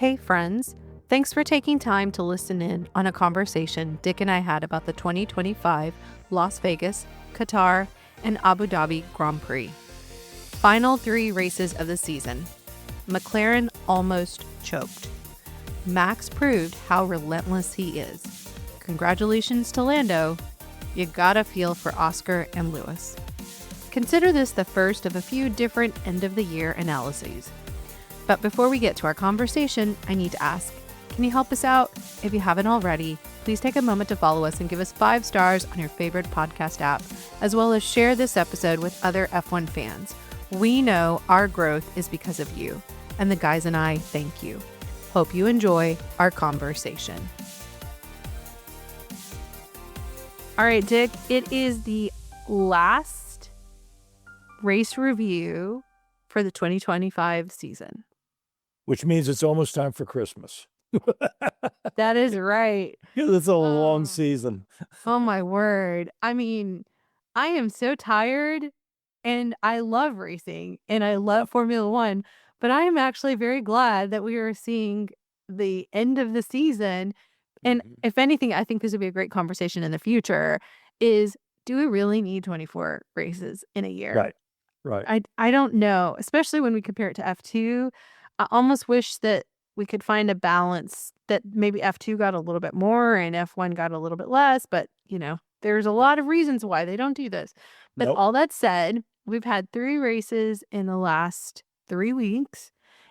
Hey friends, thanks for taking time to listen in on a conversation Dick and I had about the 2025 Las Vegas, Qatar, and Abu Dhabi Grand Prix. Final 3 races of the season. McLaren almost choked. Max proved how relentless he is. Congratulations to Lando. You gotta feel for Oscar and Lewis. Consider this the first of a few different end-of-the-year analyses. But before we get to our conversation, I need to ask, can you help us out? If you haven't already, please take a moment to follow us and give us 5 stars on your favorite podcast app, as well as share this episode with other F1 fans. We know our growth is because of you, and the guys and I thank you. Hope you enjoy our conversation. All right, Dick, it is the last race review for the 2025 season. Which means it's almost time for Christmas. That is right. It's a long season. Oh my word. I mean, I am so tired and I love racing and I love Formula One, but I am actually very glad that we are seeing the end of the season. And if anything, I think this would be a great conversation in the future is, do we really need 24 races in a year? Right. I don't know, especially when we compare it to F2. I almost wish that we could find a balance that maybe F2 got a little bit more and F1 got a little bit less. But, there's a lot of reasons why they don't do this. But all that said, we've had 3 races in the last 3 weeks,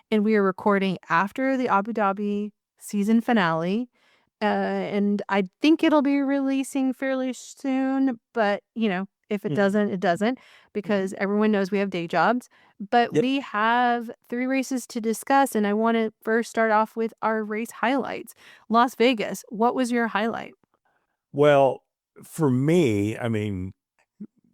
and we are recording after the Abu Dhabi season finale. And I think it'll be releasing fairly soon. But, if it doesn't, it doesn't, because everyone knows we have day jobs. But we have 3 races to discuss, and I want to first start off with our race highlights. Las Vegas, what was your highlight? Well, for me,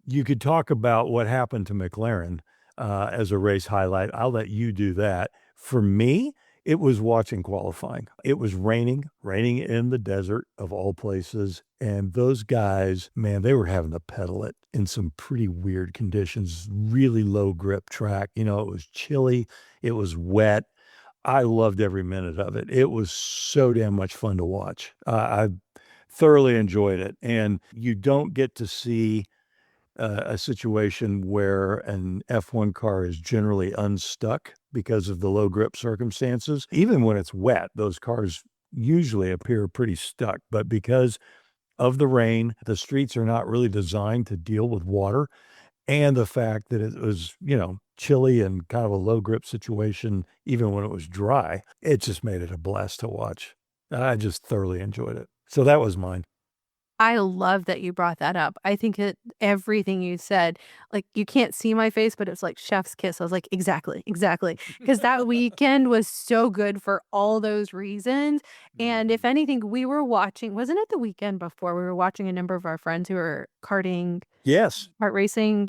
you could talk about what happened to McLaren as a race highlight. I'll let you do that. For me, it was watching qualifying. It was raining in the desert of all places. And those guys, man, they were having to pedal it in some pretty weird conditions, really low grip track. It was chilly. It was wet. I loved every minute of it. It was so damn much fun to watch. I thoroughly enjoyed it. And you don't get to see a situation where an F1 car is generally unstuck because of the low grip circumstances. Even when it's wet, those cars usually appear pretty stuck. But because of the rain, the streets are not really designed to deal with water. And the fact that it was, chilly and kind of a low grip situation, even when it was dry, it just made it a blast to watch. I just thoroughly enjoyed it. So that was mine. I love that you brought that up. I think everything you said, like, you can't see my face, but it's like chef's kiss. I was like, exactly. Because that weekend was so good for all those reasons. And if anything, we were watching, wasn't it the weekend before? We were watching a number of our friends who were karting. Yes. Kart racing.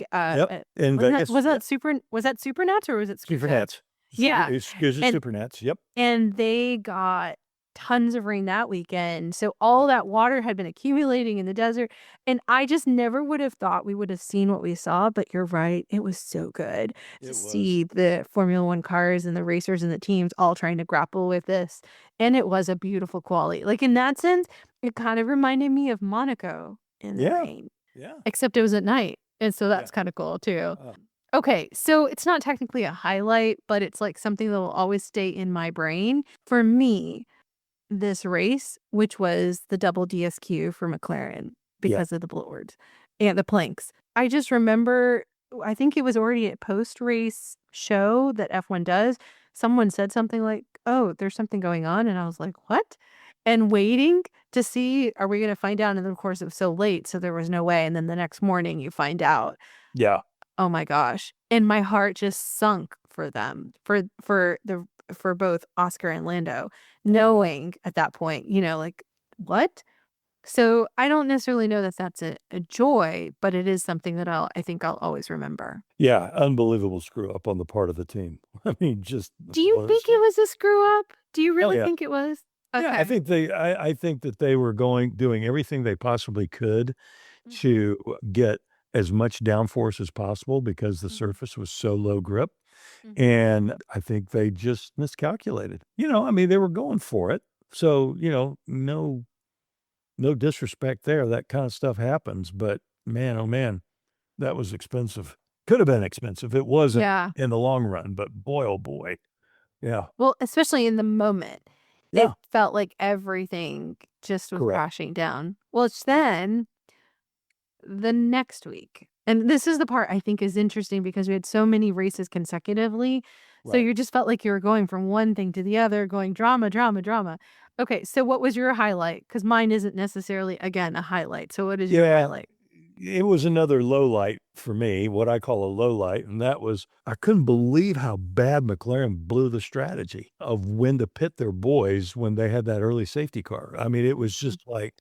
In Vegas. Was that Supernats or was it Supernats? Yeah. Supernats. Yep. And they got tons of rain that weekend. So all that water had been accumulating in the desert. And I just never would have thought we would have seen what we saw. But you're right. It was so good to see the Formula One cars and the racers and the teams all trying to grapple with this. And it was a beautiful quality. Like, in that sense, it kind of reminded me of Monaco in the rain. Yeah. Except it was at night. And so that's kind of cool too. Okay, so it's not technically a highlight, but it's like something that will always stay in my brain. For me, this race, which was the double DSQ for McLaren because of the blowers and the planks. I just remember, I think it was already a post-race show that F1 does. Someone said something like, oh, there's something going on. And I was like, what? And waiting to see, are we going to find out? And then, of course, it was so late, so there was no way. And then the next morning you find out. Yeah. Oh my gosh. And my heart just sunk for them, for both Oscar and Lando, knowing at that point, like, what? So I don't necessarily know that that's a joy, but it is something that I think I'll always remember. Yeah, unbelievable screw up on the part of the team. Just. Do you think it was a screw up? Do you really think it was? Okay. Yeah, I think that they were doing everything they possibly could to get as much downforce as possible because the surface was so low grip. And I think they just miscalculated. I mean, they were going for it. So, no disrespect there. That kind of stuff happens. But man, oh man, that was expensive. Could have been expensive. It wasn't Yeah. in the long run, but boy, oh boy. Yeah. Well, especially in the moment, it Yeah. felt like everything just was Correct. crashing down. Well, it's then the next week. And this is the part I think is interesting because we had so many races consecutively. So Right. you just felt like you were going from one thing to the other, going drama, drama, drama. Okay, so what was your highlight? Because mine isn't necessarily, again, a highlight. So what is your Yeah. highlight? It was another low light for me, what I call a low light, and that was I couldn't believe how bad McLaren blew the strategy of when to pit their boys when they had that early safety car. I mean, it was Mm. just like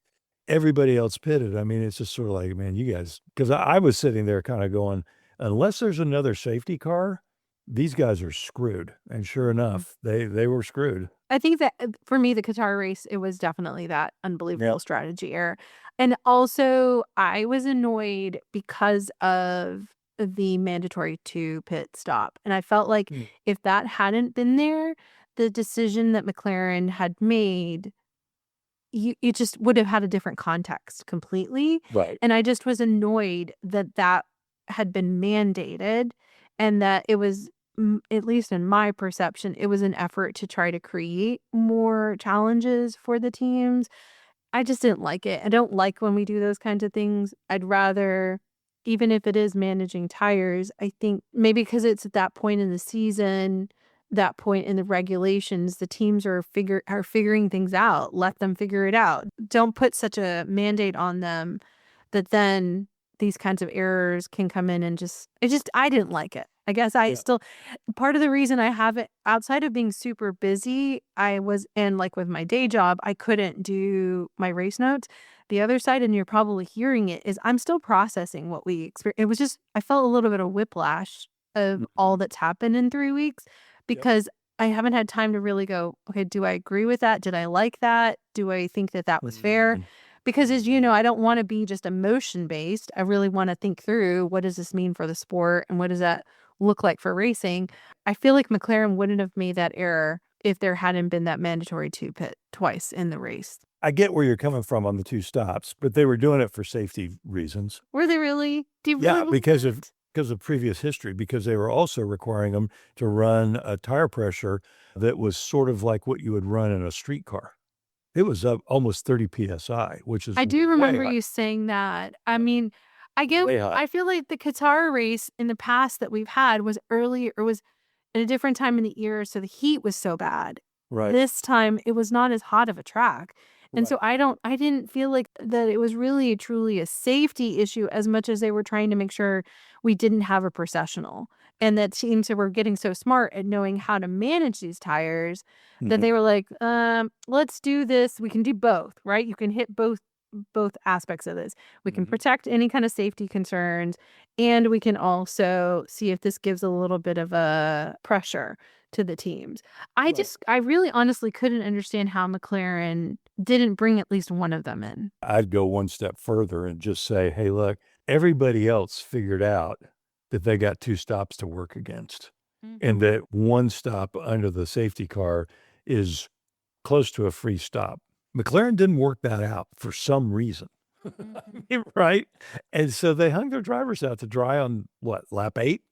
everybody else pitted. I mean, it's just sort of like, man, you guys, because I was sitting there kind of going, unless there's another safety car, these guys are screwed. And sure Mm. enough, they were screwed. I think that for me, the Qatar race, it was definitely that Yep. unbelievable strategy error. And also, I was annoyed because of the mandatory 2 pit stop. And I felt like Mm. if that hadn't been there, the decision that McLaren had made, you just would have had a different context completely. Right. And I just was annoyed that that had been mandated and that it was, at least in my perception, it was an effort to try to create more challenges for the teams. I just didn't like it. I don't like when we do those kinds of things. I'd rather, even if it is managing tires, I think maybe because it's at that point in the season, that point in the regulations, the teams are figuring things out. Let them figure it out. Don't put such a mandate on them that then these kinds of errors can come in and I didn't like it. I guess I Yeah. still part of the reason I have it outside of being super busy, I was and like with my day job, I couldn't do my race notes. The other side, and you're probably hearing it, is I'm still processing what we experienced. It was just I felt a little bit of whiplash of all Mhm. that's happened in 3 weeks Yep. because I haven't had time to really go, okay, do I agree with that? Did I like that? Do I think that that was fair? Mhm. Because as you know, Mhm. I don't want to be just emotion based. I really want to think through what does this mean for the sport and what does that look like for racing. I feel like McLaren wouldn't have made that error if there hadn't been that mandatory 2 pit twice in the race. I get where you're coming from on the 2 stops, but they were doing it for safety reasons. Were they really? Do you really Yeah, believe that? because of previous history, because they were also requiring them to run a tire pressure that was sort of like what you would run in a street car. It was up almost 30 PSI, which is I do way remember high. you saying that. I Yep, mean, way high. I feel like the Qatar race in the past that we've had was early or was at a different time in the year, so the heat was so bad. Right, This time, it was not as hot of a track, and so right. I didn't feel like that it was really truly a safety issue as much as they were trying to make sure we didn't have a processional, and that teams were getting so smart at knowing how to manage these tires that Mhm. they were like, let's do this. We can do both, right? You can hit both aspects of this. We can Mhm. protect any kind of safety concerns, and we can also see if this gives a little bit of a pressure to the teams. Right. I really honestly couldn't understand how McLaren didn't bring at least one of them in. I'd go one step further and just say, "Hey, look, everybody else figured out that they got 2 stops to work against, and Mhm. that 1 stop under the safety car is close to a free stop." McLaren didn't work that out for some reason. I Mhm. mean, right? And so they hung their drivers out to dry on what, lap 8?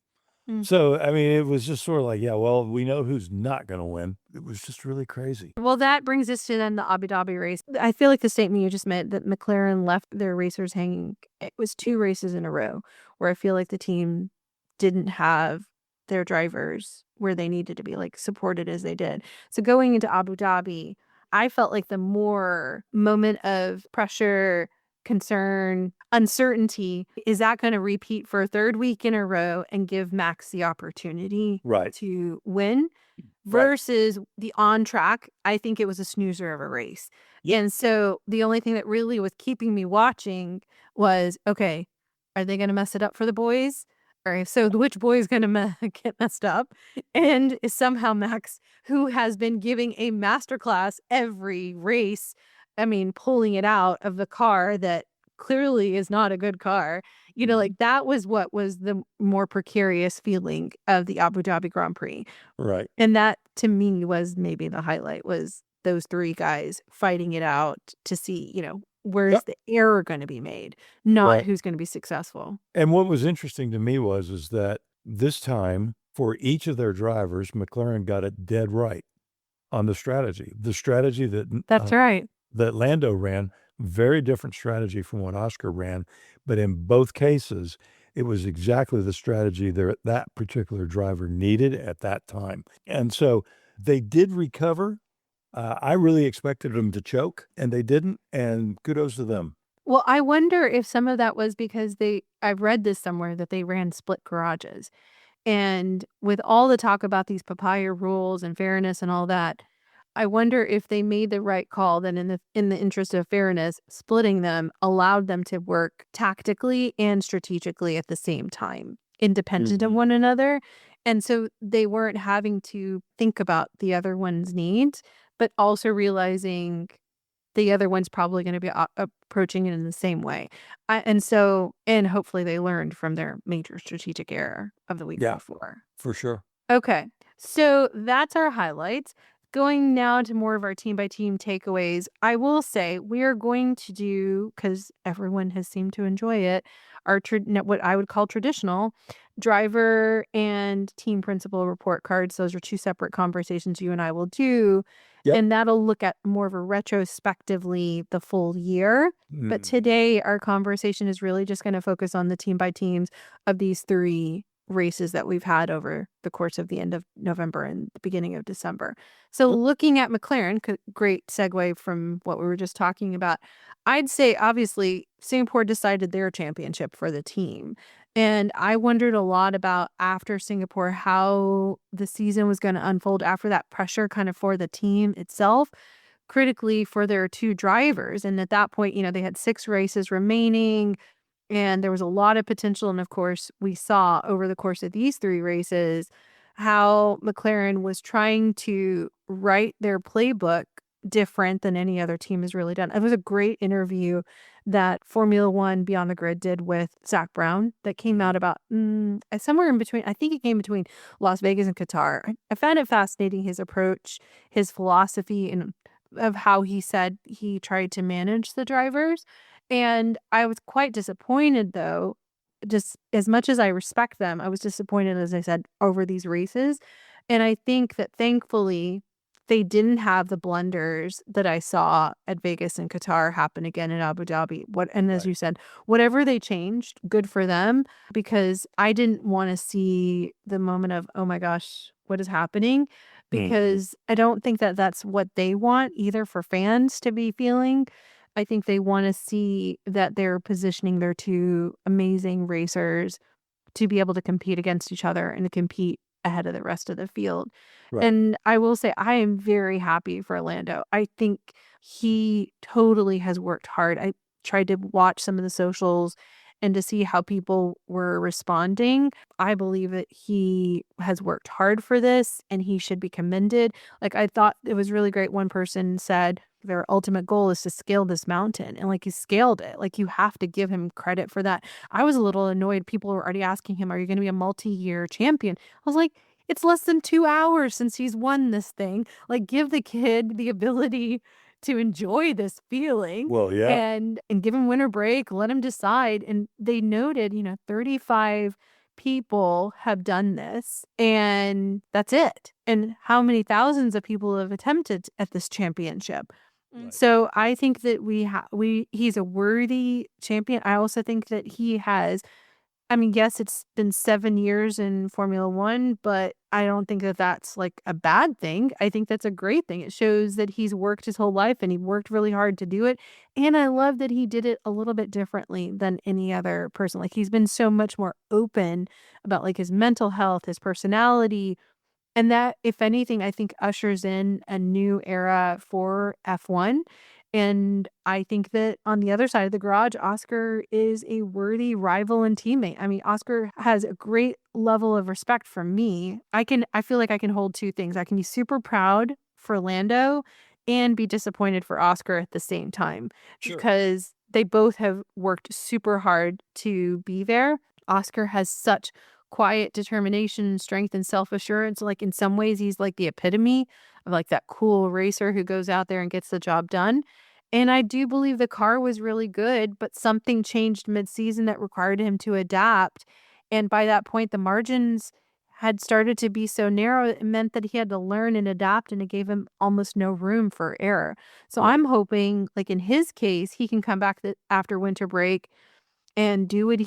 Mhm. So, I mean, it was just sort of like, yeah, well, we know who's not gonna win. It was just really crazy. Well, that brings us to then the Abu Dhabi race. I feel like the statement you just made that McLaren left their racers hanging. It was 2 races in a row where I feel like the team didn't have their drivers where they needed to be, like, supported as they did. So going into Abu Dhabi, I felt like the more moment of pressure, concern, uncertainty, is that gonna repeat for a 3rd week in a row and give Max the opportunity Right, to win? right. Versus the on track, I think it was a snoozer of a race. Yep. And so the only thing that really was keeping me watching was, okay, are they gonna mess it up for the boys? Or if so, which boy is gonna get messed up? And is somehow Max, who has been giving a masterclass every race, I mean, pulling it out of the car that clearly is not a good car, Like that was what was the more precarious feeling of the Abu Dhabi Grand Prix. Right. And that to me was maybe the highlight, was those three guys fighting it out to see, where's Yep. the error going to be made, not Right. who's going to be successful. And what was interesting to me is that this time for each of their drivers, McLaren got it dead right on the strategy. The strategy That's right. that Lando ran, very different strategy from what Oscar ran, but in both cases, it was exactly the strategy that particular driver needed at that time. And so they did recover. I really expected them to choke, and they didn't, and kudos to them. Well, I wonder if some of that was because I've read this somewhere that they ran split garages. And with all the talk about these papaya rules and fairness and all that, I wonder if they made the right call, that in the interest of fairness, splitting them allowed them to work tactically and strategically at the same time, independent of one another. And so they weren't having to think about the other one's needs, but also realizing the other one's probably going to be approaching it in the same way. And hopefully they learned from their major strategic error of the week before. For sure. Okay. So that's our highlights. Going now to more of our team by team takeaways, I will say we are going to do, because everyone has seemed to enjoy it, our what I would call traditional driver and team principal report cards. Those are two separate conversations you and I will do. Yep. And that'll look at more of a retrospectively the full year. But today our conversation is really just going to focus on the team by teams of these three races that we've had over the course of the end of November and the beginning of December. So looking at McLaren, great segue from what we were just talking about, I'd say obviously Singapore decided their championship for the team. And I wondered a lot about after Singapore how the season was going to unfold after that pressure kind of for the team itself, critically for their two drivers. And at that point, they had 6 races remaining. And there was a lot of potential. And of course, we saw over the course of these 3 races how McLaren was trying to write their playbook different than any other team has really done. It was a great interview that Formula One Beyond the Grid did with Zach Brown that came out about somewhere in between. I think it came between Las Vegas and Qatar. I found it fascinating, his approach, his philosophy, and of how he said he tried to manage the drivers. And I was quite disappointed, though, just as much as I respect them, I was disappointed, as I said, over these races. And I think that thankfully they didn't have the blunders that I saw at Vegas and Qatar happen again in Abu Dhabi. As you said, whatever they changed, good for them, because I didn't want to see the moment of, oh my gosh, what is happening? Because I don't think that that's what they want either for fans to be feeling. I think they want to see that they're positioning their two amazing racers to be able to compete against each other and to compete ahead of the rest of the field. Right. And I will say I am very happy for Lando. I think he totally has worked hard. I tried to watch some of the socials and to see how people were responding. I believe that he has worked hard for this and he should be commended. Like, I thought it was really great. One person said their ultimate goal is to scale this mountain, and he scaled it. You have to give him credit for that. I was a little annoyed. People were already asking him, are you going to be a multi-year champion? I was like, it's less than 2 hours since he's won this thing. Give the kid the ability to enjoy this feeling. Well, yeah. And give him winter break, let him decide. And they noted, 35 people have done this, and that's it. And how many thousands of people have attempted at this championship? Right. So I think that he's a worthy champion. I also think that he has, yes, it's been 7 years in Formula One, but I don't think that that's a bad thing. I think that's a great thing. It shows that he's worked his whole life and he worked really hard to do it. And I love that he did it a little bit differently than any other person. He's been so much more open about his mental health, his personality. And that, if anything, I think ushers in a new era for F1. And I think that on the other side of the garage, Oscar is a worthy rival and teammate. Oscar has a great level of respect from me. I feel like I can hold 2 things. I can be super proud for Lando and be disappointed for Oscar at the same time. Sure. Because they both have worked super hard to be there. Oscar has such quiet determination, strength, and self-assurance. Like, in some ways, he's like the epitome of like that cool racer who goes out there and gets the job done. And I do believe the car was really good, but something changed mid-season that required him to adapt. And by that point, the margins had started to be so narrow, it meant that he had to learn and adapt, and it gave him almost no room for error. So Right. I'm hoping, like in his case, he can come back after winter break and do what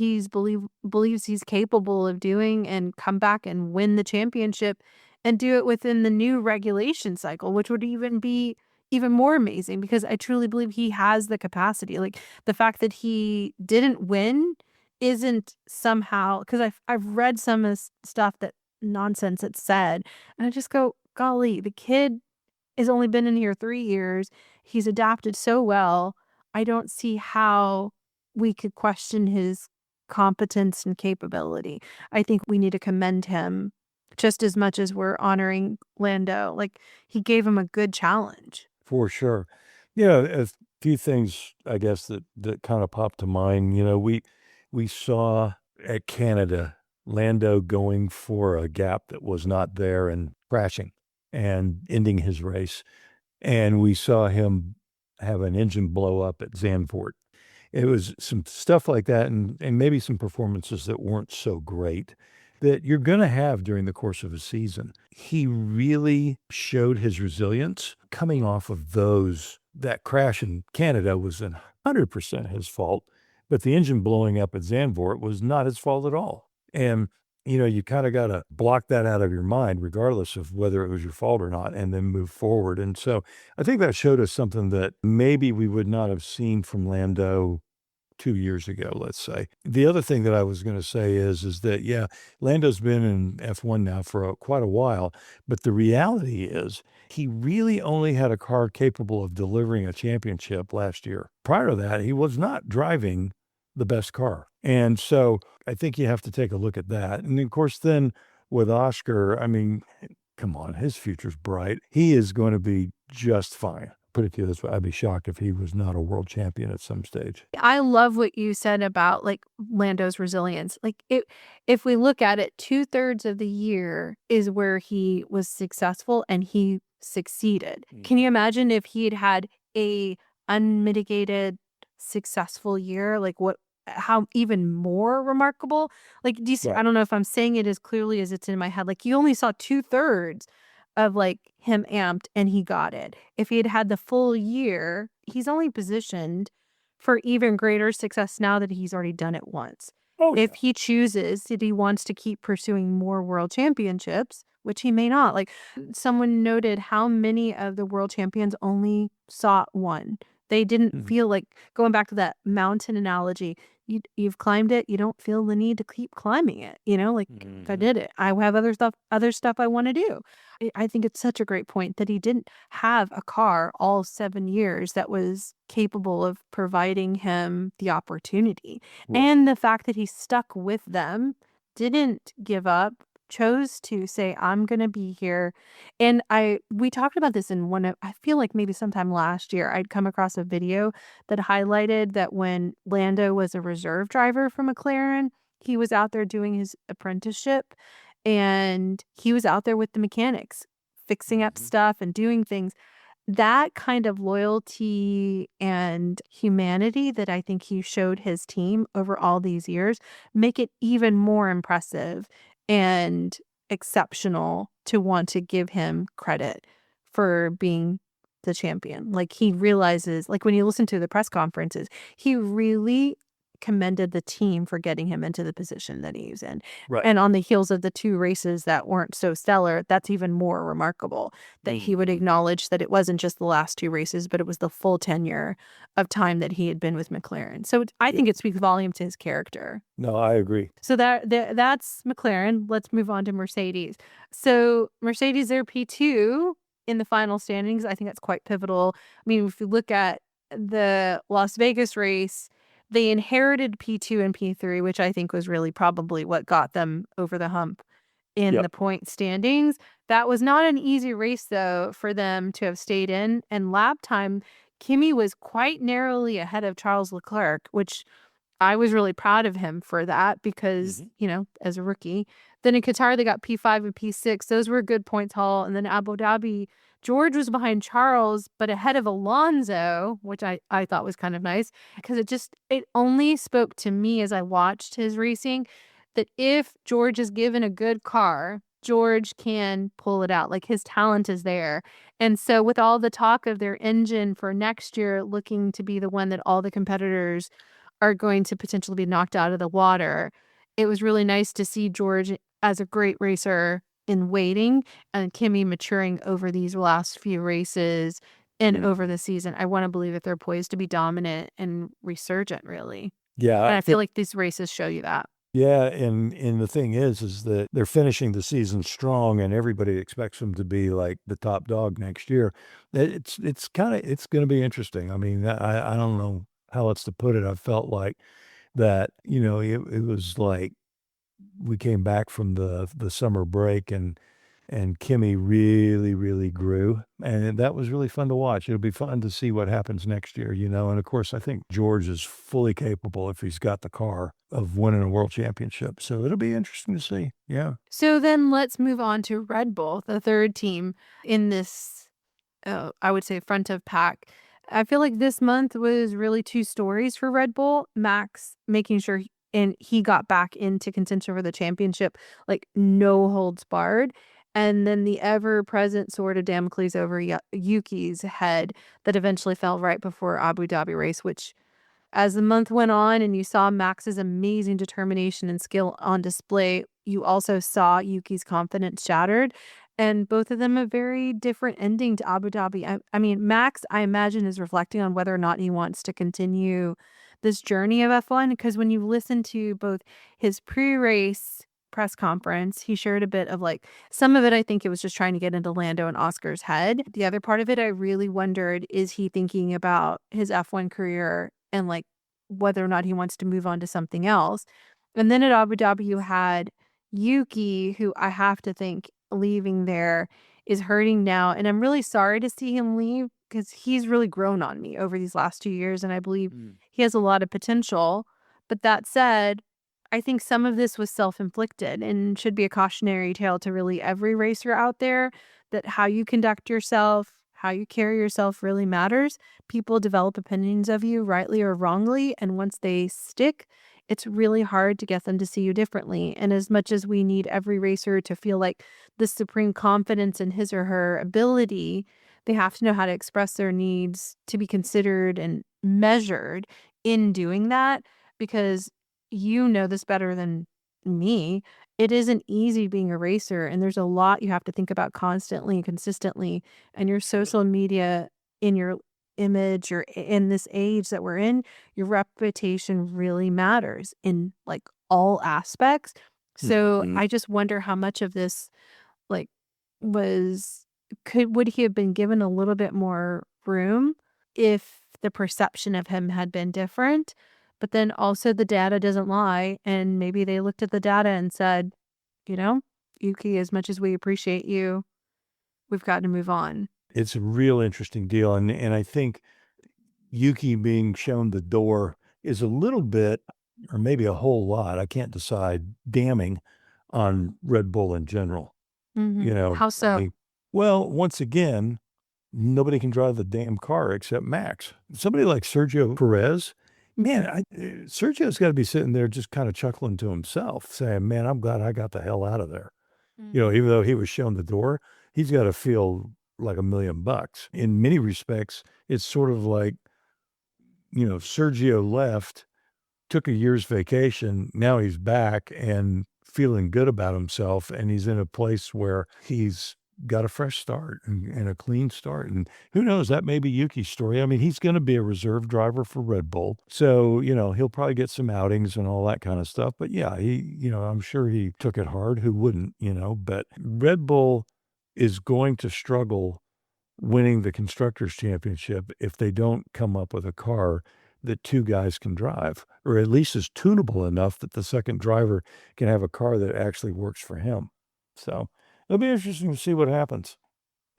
believes he's capable of doing and come back and win the championship and do it within the new regulation cycle, which would even be even more amazing because I truly believe he has the capacity. Like, the fact that he didn't win isn't somehow, because I've read some of this stuff, that nonsense it's said, and I just go, golly, the kid has only been in here 3 years. He's adapted so well. I don't see how we could question his competence and capability. I think we need to commend him just as much as we're honoring Lando. Like, he gave him a good challenge. For sure. Yeah, a few things I guess that kind of popped to mind. We saw at Canada Lando going for a gap that was not there and crashing and ending his race. And we saw him have an engine blow up at Zandvoort. It was some stuff like that and maybe some performances that weren't so great that you're going to have during the course of a season. He really showed his resilience coming off of those. That crash in Canada was 100% his fault, but the engine blowing up at Zandvoort was not his fault at all. And you kind of got to block that out of your mind, regardless of whether it was your fault or not, and then move forward. And so I think that showed us something that maybe we would not have seen from Lando 2 years ago, let's say. The other thing that I was going to say is that, yeah, Lando's been in F1 now for quite a while, but the reality is he really only had a car capable of delivering a championship last year. Prior to that, he was not driving the best car. And so I think you have to take a look at that. And of course, then with Oscar, I mean, come on, his future's bright. He is going to be just fine. Put it to you this way, I'd be shocked if he was not a world champion at some stage. I love what you said about like Lando's resilience. Like, if we look at it, 2/3 of the year is where he was successful and he succeeded. Can you imagine if he had had a unmitigated successful year? Like, how even more remarkable? Like, do you see, Right. I don't know if I'm saying it as clearly as it's in my head. Like, you only saw 2/3 of like him amped and he got it. If he had had the full year, he's only positioned for even greater success now that he's already done it once. Oh, If yeah. he chooses that he wants to keep pursuing more world championships, which he may not. Like, someone noted how many of the world champions only sought one. They didn't Mhm. feel like, going back to that mountain analogy, you've climbed it, you don't feel the need to keep climbing it. Like, I Mhm. did it. I have other stuff I want to do. I think it's such a great point that he didn't have a car all 7 years that was capable of providing him the opportunity. Right. And the fact that he stuck with them, didn't give up, chose to say, I'm going to be here. And we talked about this in I feel like maybe sometime last year, I'd come across a video that highlighted that when Lando was a reserve driver for McLaren, he was out there doing his apprenticeship and he was out there with the mechanics, fixing up Mhm. stuff and doing things. That kind of loyalty and humanity that I think he showed his team over all these years make it even more impressive and exceptional to want to give him credit for being the champion. Like, he realizes, like when you listen to the press conferences, he really commended the team for getting him into the position that he's in. Right. And on the heels of the 2 races that weren't so stellar, that's even more remarkable that he would Mhm. acknowledge that it wasn't just the last 2 races, but it was the full tenure of time that he had been with McLaren. So I Yeah. think it speaks volume to his character. No, I agree. So that's McLaren. Let's move on to Mercedes. So Mercedes, they're P2 in the final standings. I think that's quite pivotal. I mean, if you look at the Las Vegas race, they inherited P2 and P3, which I think was really probably what got them over the hump in Yep. the point standings. That was not an easy race, though, for them to have stayed in. And lap time Kimi was quite narrowly ahead of Charles Leclerc, which I was really proud of him for that because, Mhm. as a rookie. Then in Qatar, they got P5 and P6. Those were good points haul. And then Abu Dhabi, George was behind Charles, but ahead of Alonso, which I thought was kind of nice because it only spoke to me as I watched his racing that if George is given a good car, George can pull it out. Like his talent is there. And so with all the talk of their engine for next year looking to be the one that all the competitors are going to potentially be knocked out of the water. It was really nice to see George as a great racer in waiting and Kimmy maturing over these last few races and over Mhm. the season. I want to believe that they're poised to be dominant and resurgent, really. Yeah, And I feel like these races show you that. yeah, and the thing is that they're finishing the season strong, and everybody expects them to be like the top dog next year. It's gonna be interesting. I mean, I don't know how else to put it. I felt like that, it was like we came back from the summer break and Kimmy really, really grew, and that was really fun to watch. It'll be fun to see what happens next year, and of course, I think George is fully capable, if he's got the car, of winning a world championship, so it'll be interesting to see. Yeah. So then let's move on to Red Bull, the third team in this, I would say, front of pack. I feel like this month was really two stories for Red Bull. Max making sure he got back into contention for the championship, like no holds barred. And then the ever present sword of Damocles over Yuki's head that eventually fell right before Abu Dhabi race, which as the month went on and you saw Max's amazing determination and skill on display, you also saw Yuki's confidence shattered. And both of them a very different ending to Abu Dhabi. I mean, Max, I imagine, is reflecting on whether or not he wants to continue this journey of F1. Because when you listen to both his pre-race press conference, he shared a bit of like some of it. I think it was just trying to get into Lando and Oscar's head. The other part of it, I really wondered, is he thinking about his F1 career and like whether or not he wants to move on to something else. And then at Abu Dhabi, you had Yuki, who I have to think leaving there is hurting now. And I'm really sorry to see him leave because he's really grown on me over these last 2 years. And I believe Mm. he has a lot of potential. But that said, I think some of this was self-inflicted and should be a cautionary tale to really every racer out there that how you conduct yourself, how you carry yourself really matters. People develop opinions of you, rightly or wrongly, and once they stick, it's really hard to get them to see you differently. And as much as we need every racer to feel like the supreme confidence in his or her ability, they have to know how to express their needs to be considered and measured in doing that because you know this better than me. It isn't easy being a racer, and there's a lot you have to think about constantly and consistently. And your social media, in your image, or in this age that we're in, your reputation really matters in like all aspects. So Mhm. I just wonder how much of this like was would he have been given a little bit more room if the perception of him had been different? But then also the data doesn't lie, and maybe they looked at the data and said, you know, Yuki, as much as we appreciate you, we've got to move on. It's a real interesting deal, and I think Yuki being shown the door is a little bit, or maybe a whole lot, I can't decide, damning on Red Bull in general. How I so? mean, well, once again, nobody can drive the damn car except Max. Somebody like Sergio Perez, man, Sergio's got to be sitting there just kind of chuckling to himself, saying, "Man, I'm glad I got the hell out of there." Mhm. Even though he was shown the door, he's got to feel like $1,000,000. In many respects, it's sort of like, Sergio left, took a year's vacation. Now he's back and feeling good about himself, and he's in a place where he's got a fresh start and a clean start. And who knows, that may be Yuki's story. I mean, he's going to be a reserve driver for Red Bull. So, he'll probably get some outings and all that kind of stuff. But yeah, I'm sure he took it hard. Who wouldn't, but Red Bull is going to struggle winning the Constructors' Championship if they don't come up with a car that 2 guys can drive, or at least is tunable enough that the second driver can have a car that actually works for him. So, it'll be interesting to see what happens.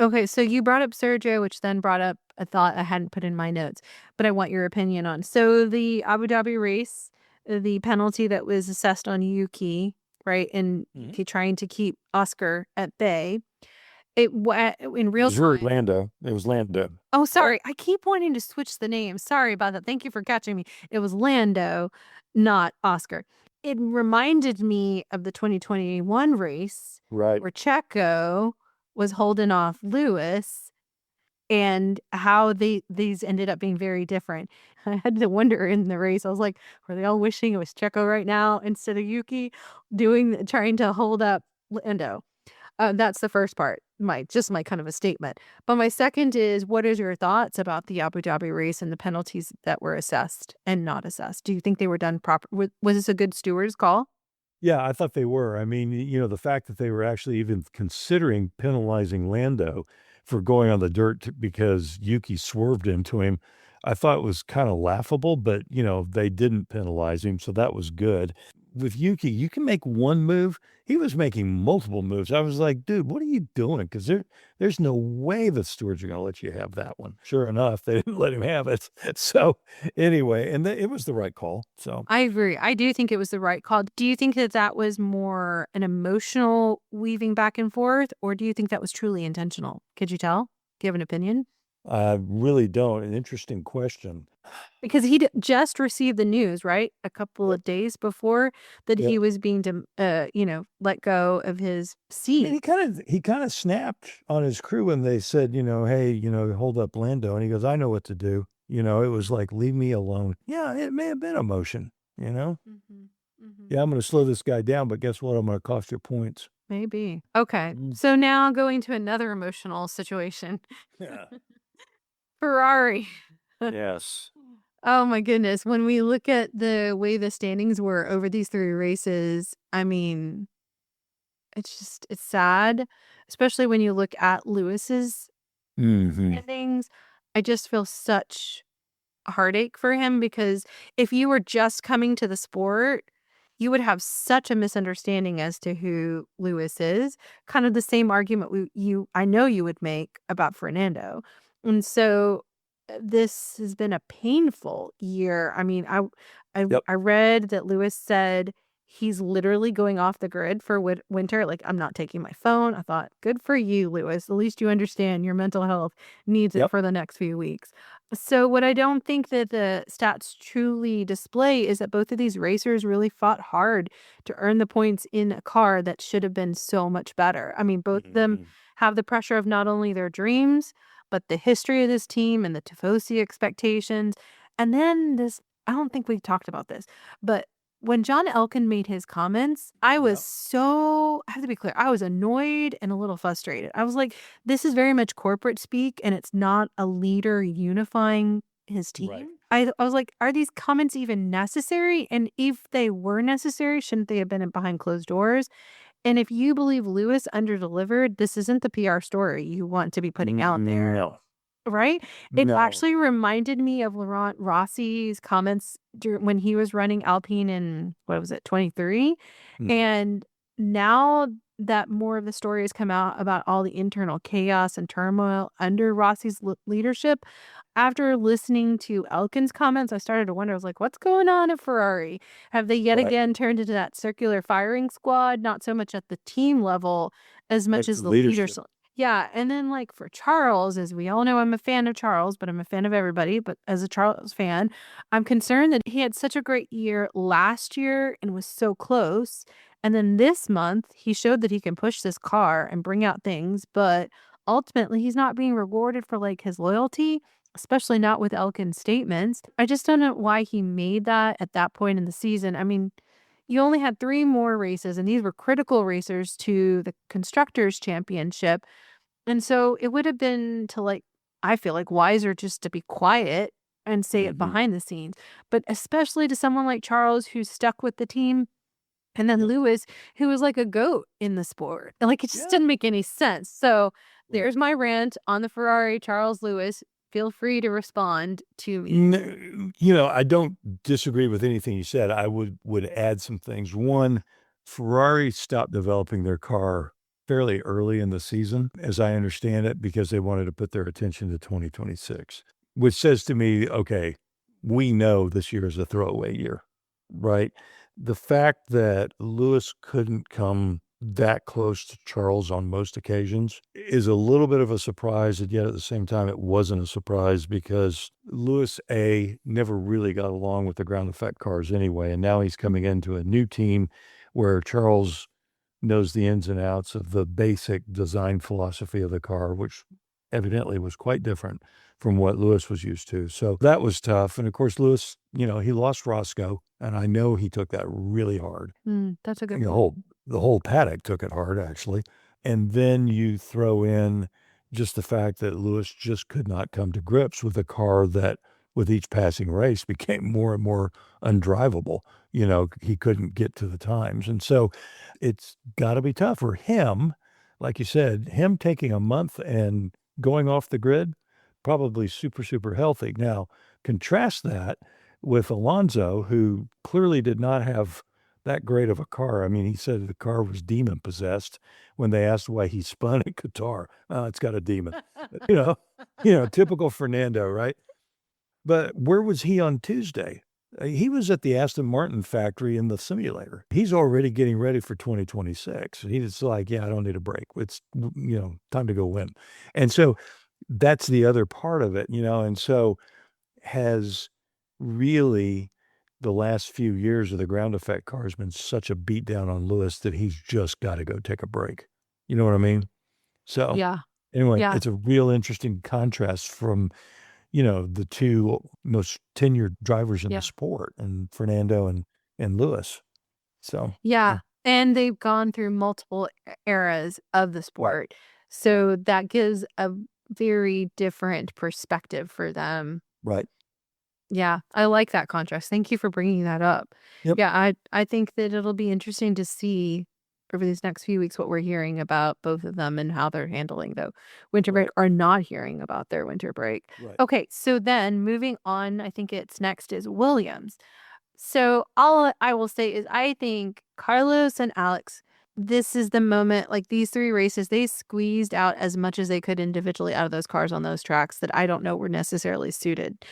Okay, so you brought up Sergio, which then brought up a thought I hadn't put in my notes, but I want your opinion on. So the Abu Dhabi race, the penalty that was assessed on Yuki, right, and Mhm. trying to keep Oscar at bay, in It real was really time. Lando. It was Lando. Oh, sorry, I keep wanting to switch the names. Sorry about that. Thank you for catching me. It was Lando, not Oscar. It reminded me of the 2021 race Right. where Checo was holding off Lewis and how these ended up being very different. I had to wonder in the race. I was like, were they all wishing it was Checo right now instead of Yuki trying to hold up Lando? That's the first part, my kind of a statement. But my second is, what is your thoughts about the Abu Dhabi race and the penalties that were assessed and not assessed? Do you think they were done proper? Was this a good steward's call? Yeah, I thought they were. I mean, the fact that they were actually even considering penalizing Lando for going on the dirt because Yuki swerved into him, I thought was kind of laughable, but, they didn't penalize him, so that was good. With Yuki, you can make one move. He was making multiple moves. I was like, dude, what are you doing? Because there's no way the stewards are going to let you have that one. Sure enough, they didn't let him have it. So anyway, and it was the right call. So. I agree. I do think it was the right call. Do you think that that was more an emotional weaving back and forth, or do you think that was truly intentional? Could you tell? Do you have an opinion? I really don't. An interesting question. Because he just received the news, right? A couple Yep. of days before that Yep. he was being, let go of his I mean, seat. he kind of snapped on his crew when they said, hey, hold up Lando, and he goes, I know what to do. It was like, leave me alone. Yeah, it may have been emotion. Mhm, mhm. Yeah, I'm going to slow this guy down, but guess what? I'm going to cost you points. Maybe. Okay. Mm. So now going to another emotional situation. Yeah. Ferrari. Yes. Oh my goodness. When we look at the way the standings were over these three races, I mean, it's sad, especially when you look at Lewis's Hmm. standings. I just feel such heartache for him because if you were just coming to the sport, you would have such a misunderstanding as to who Lewis is. Kind of the same argument I know you would make about Fernando. And so this has been a painful year. I mean, Yep. I read that Lewis said he's literally going off the grid for winter. Like, I'm not taking my phone. I thought, good for you, Lewis. At least you understand your mental health needs it Yep. for the next few weeks. So what I don't think that the stats truly display is that both of these racers really fought hard to earn the points in a car that should have been so much better. I mean, both of them Hmm. have the pressure of not only their dreams, but the history of this team and the Tifosi expectations. And then I don't think we talked about this, but when John Elkin made his comments, I Yep. have to be clear, I was annoyed and a little frustrated. I was like, this is very much corporate speak, and it's not a leader unifying his Right. team. I was like, are these comments even necessary? And if they were necessary, shouldn't they have been behind closed doors? And if you believe Lewis underdelivered, this isn't the PR story you want to be putting out there. No. Right? It No. actually reminded me of Laurent Rossi's comments when he was running Alpine in, what was it, 23? Mhm. And now that more of the story has come out about all the internal chaos and turmoil under Rossi's leadership, after listening to Elkin's comments, I started to wonder, I was like, what's going on at Ferrari? Have they yet Right. again turned into that circular firing squad, not so much at the team level as much Like as the the leaders? leadership. Yeah, and then, like, for Charles, as we all know, I'm a fan of Charles, but I'm a fan of everybody, but as a Charles fan, I'm concerned that he had such a great year last year and was so close, and then this month, he showed that he can push this car and bring out things, but ultimately, he's not being rewarded for, like, his loyalty, especially not with Elkin's statements. I just don't know why he made that at that point in the season. I mean, you only had 3 more races, and these were critical racers to the Constructors' Championship, and so it would have been I feel like wiser just to be quiet and say it Hmm. behind the scenes. But especially to someone like Charles who's stuck with the team, and then Yep. Lewis, who was like a goat in the sport. And like it just Yeah. didn't make any sense. So Right. there's my rant on the Ferrari, Charles Lewis. Feel free to respond to me. I don't disagree with anything you said. I would add some things. One, Ferrari stopped developing their car fairly early in the season, as I understand it, because they wanted to put their attention to 2026, which says to me, okay, we know this year is a throwaway year, right? The fact that Lewis couldn't come that close to Charles on most occasions is a little bit of a surprise, and yet at the same time, it wasn't a surprise because Lewis, never really got along with the ground effect cars anyway, and now he's coming into a new team where Charles knows the ins and outs of the basic design philosophy of the car, which evidently was quite different from what Lewis was used to. So that was tough. And of course, Lewis, he lost Roscoe, and I know he took that really hard. That's a good The point. whole paddock took it hard, actually. And then you throw in just the fact that Lewis just could not come to grips with a car that, with each passing race, became more and more undrivable. He couldn't get to the times. And so it's got to be tough for him. Like you said, him taking a month and going off the grid, probably super, super healthy. Now, contrast that with Alonso, who clearly did not have that great of a car. I mean, he said the car was demon possessed when they asked why he spun at Qatar. Oh, it's got a demon. you know, typical Fernando, right? But where was he on Tuesday? He was at the Aston Martin factory in the simulator. He's already getting ready for 2026. He's like, yeah, I don't need a break. It's, time to go win. And so that's the other part of it, and so has really the last few years of the ground effect car has been such a beatdown on Lewis that he's just got to go take a break. You know what I mean? So Yeah. anyway, Yeah. it's a real interesting contrast from, the two most tenured drivers in Yeah. the sport, and Fernando and Lewis. So Yeah. And they've gone through multiple eras of the Right. sport. So that gives a very different perspective for them. Right. Yeah, I like that contrast. Thank you for bringing that up. Yep. Yeah, I think that it'll be interesting to see over these next few weeks what we're hearing about both of them and how they're handling the winter break or not hearing about their winter break. Right. Okay, so then moving on, I think it's next is Williams. So all I will say is I think Carlos and Alex, this is the moment, like these three races, they squeezed out as much as they could individually out of those cars on those tracks that I don't know were necessarily suited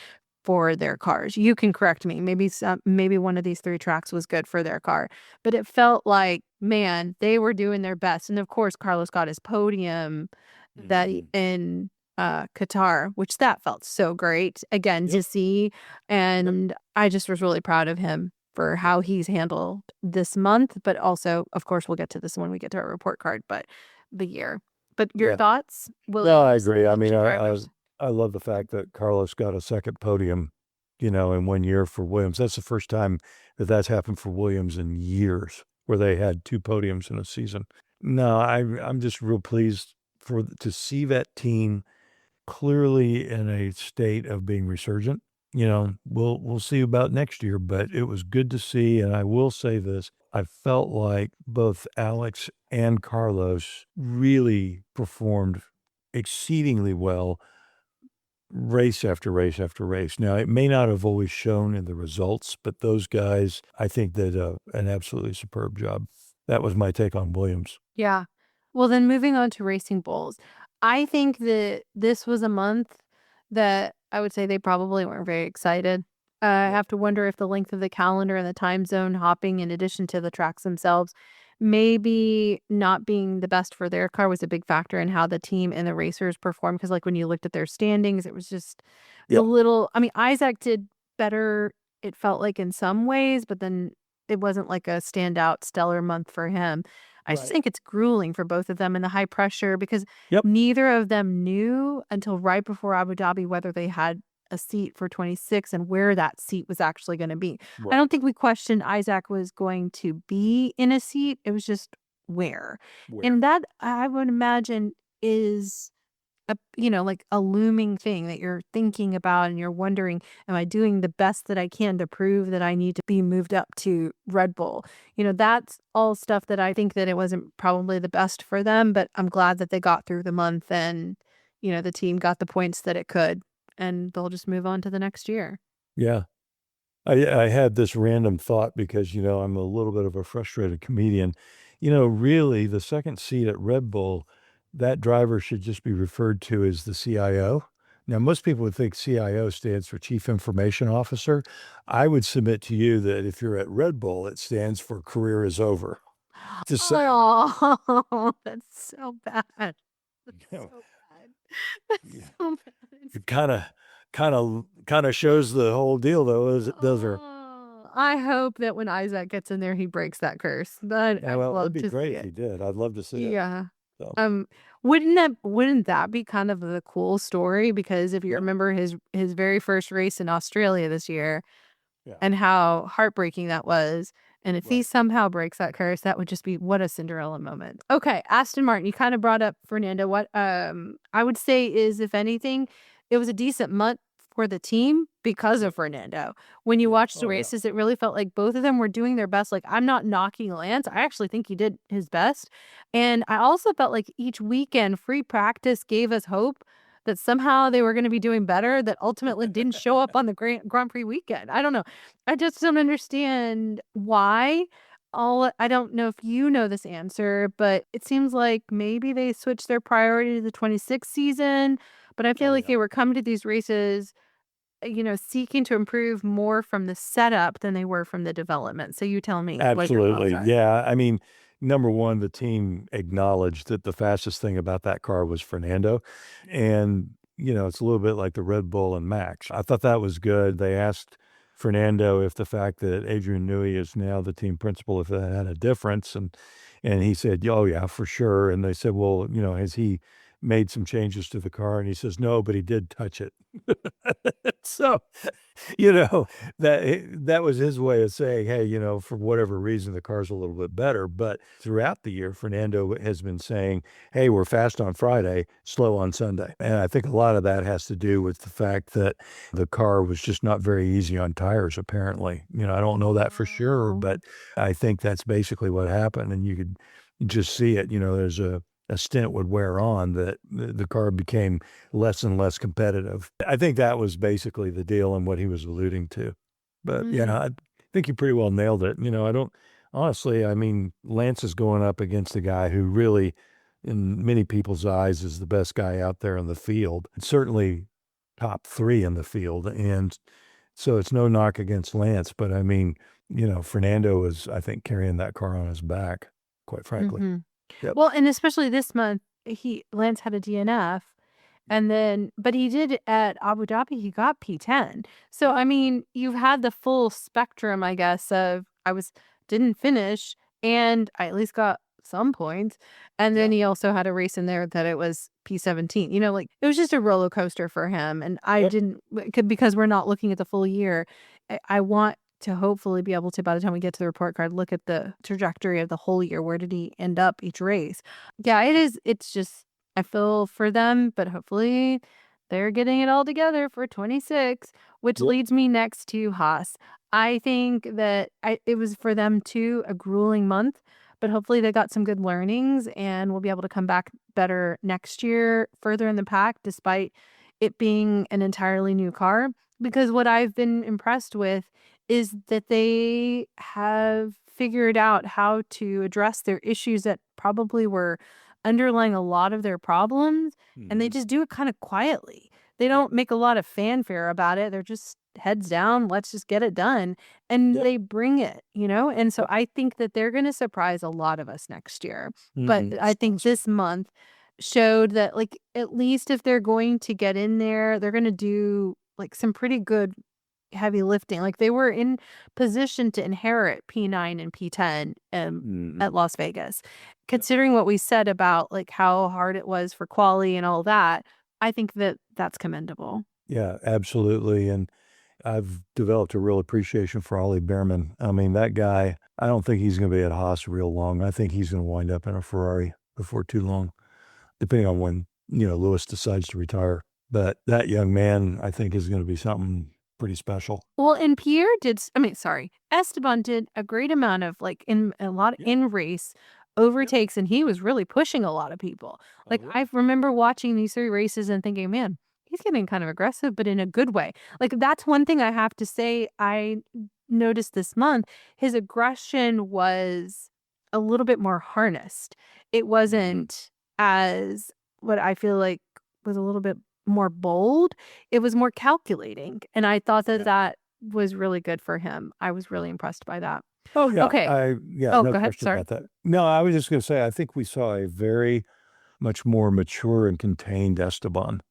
for their cars. You can correct me. Maybe one of these three tracks was good for their car, but it felt like, man, they were doing their best. And of course, Carlos got his podium that in Qatar, which that felt so great again to see. And I just was really proud of him for how he's handled this month, but also, of course, we'll get to this when we get to our report card, but the year. But your thoughts? No, I agree. I mean, I love the fact that Carlos got a second podium, in 1 year for Williams. That's the first time that that's happened for Williams in years, where they had 2 podiums in a season. No, I'm just real pleased to see that team clearly in a state of being resurgent. We'll see about next year, but it was good to see. And I will say this, I felt like both Alex and Carlos really performed exceedingly well race after race after race. Now, it may not have always shown in the results, but those guys, I think, did an absolutely superb job. That was my take on Williams. Yeah. Well, then moving on to Racing Bulls, I think that this was a month that I would say they probably weren't very excited. I have to wonder if the length of the calendar and the time zone hopping, in addition to the tracks themselves, maybe not being the best for their car was a big factor in how the team and the racers performed. Because, like, when you looked at their standings, it was just a little. I mean, Isaac did better, it felt like, in some ways, but then it wasn't like a standout stellar month for him. I just think it's grueling for both of them in the high pressure because neither of them knew until right before Abu Dhabi whether they had a seat for 26 and where that seat was actually going to be. I don't think we questioned Isaac was going to be in a seat. It was just where. And that, I would imagine, is like a looming thing that you're thinking about and you're wondering, am I doing the best that I can to prove that I need to be moved up to Red Bull? That's all stuff that I think that it wasn't probably the best for them, but I'm glad that they got through the month and, the team got the points that it could, and they'll just move on to the next year. Yeah. I had this random thought because, I'm a little bit of a frustrated comedian. Really, the second seat at Red Bull, that driver should just be referred to as the CIO. Now, most people would think CIO stands for Chief Information Officer. I would submit to you that if you're at Red Bull, it stands for career is over. Just saying. Oh, that's so bad. That's You know, so bad. That's yeah. so bad. It kind of shows the whole deal, though, as it does her. Oh, I hope that when Isaac gets in there, he breaks that curse. But Yeah, I'd well, it'd love be to see great if it. he did. I'd love to see it. Yeah. So, Um, wouldn't that be kind of the cool story? Because if you yeah, remember his very first race in Australia this year yeah, and how heartbreaking that was, and if he right. somehow breaks that curse, that would just be what a Cinderella moment. Okay, Aston Martin, you kind of brought up Fernando. What I would say is, if anything, it was a decent month for the team because Yeah, of Fernando. When you yeah. watched the Oh, yeah. races, it really felt like both of them were doing their best. Like, I'm not knocking Lance. I actually think he did his best. And I also felt like each weekend free practice gave us hope that somehow they were going to be doing better, that ultimately didn't show up on the Grand Prix weekend. I don't know. I just don't understand why. I don't know if you know this answer, but it seems like maybe they switched their priority to the 26th season. But I feel Oh, like yeah. they were coming to these races, seeking to improve more from the setup than they were from the development. So you tell me what your thoughts Absolutely. are. Yeah. I mean, number one, the team acknowledged that the fastest thing about that car was Fernando. And, it's a little bit like the Red Bull and Max. I thought that was good. They asked Fernando if the fact that Adrian Newey is now the team principal, if that had a difference. And he said, oh, yeah, for sure. And they said, well, has he made some changes to the car? And he says, no, but he did touch it. So, you know, that was his way of saying, "Hey, for whatever reason, the car's a little bit better." But throughout the year, Fernando has been saying, "Hey, we're fast on Friday, slow on Sunday." And I think a lot of that has to do with the fact that the car was just not very easy on tires, apparently. I don't know that for sure, Oh. but I think that's basically what happened. And you could just see it. There's a stint would wear on that the car became less and less competitive. I think that was basically the deal and what he was alluding to. But yeah, Mm. I think you pretty well nailed it. I don't honestly, I mean, Lance is going up against a guy who really, in many people's eyes, is the best guy out there in the field. Certainly top three in the field. And so it's no knock against Lance, but I mean, Fernando is, I think, carrying that car on his back, quite frankly. Mhm. Yep. Well, and especially this month, Lance had a DNF, and then but he did at Abu Dhabi, he got P10. So, Yeah. I mean, you've had the full spectrum, I guess, of didn't finish, and I at least got some points, and then Yeah. he also had a race in there that it was P17. Like, it was just a roller coaster for him, and I Yep. didn't because we're not looking at the full year. I want to hopefully be able to, by the time we get to the report card, look at the trajectory of the whole year. Where did he end up each race? Yeah, it's just, I feel for them, but hopefully they're getting it all together for 26, which Yep. leads me next to Haas. I think that it was for them too a grueling month, but hopefully they got some good learnings and we'll be able to come back better next year, further in the pack, despite it being an entirely new car. Because what I've been impressed with is that they have figured out how to address their issues that probably were underlying a lot of their problems, and they Mhm. just do it kind of quietly. They Yep. don't make a lot of fanfare about it. They're just heads down, let's just get it done. And Yep. they bring it, And so Yep. I think that they're going to surprise a lot of us next year. But Mhm. I think Awesome. this month showed that, like, at least if they're going to get in there, they're going to do like some pretty good heavy lifting. Like, they were in position to inherit P9 and P10 Mhm. at Las Vegas. Yep. Considering what we said about like how hard it was for quali and all that, I think that that's commendable. Yeah, absolutely, and I've developed a real appreciation for Ollie Behrman. I mean, that guy, I don't think he's gonna be at Haas real long. I think he's gonna wind up in a Ferrari before too long, depending on when, Lewis decides to retire. But that young man, I think, is gonna be something pretty special. Well, and Pierre did, I mean, sorry, Esteban did a great amount of like in a lot Yep. in race Yep. overtakes, and he was really pushing a lot of people. Oh, Like, yeah. I remember watching these three races and thinking, man, he's getting kind of aggressive, but in a good way. Like, that's one thing I have to say I noticed this month. His aggression was a little bit more harnessed. It wasn't as what I feel like was a little bit more bold. It was more calculating. And I thought that Yeah. that was really good for him. I was really impressed by that. Oh, yeah. Okay. Yeah, Oh, no go ahead. question Sorry. about that. No, I was just gonna say, I think we saw a very much more mature and contained Esteban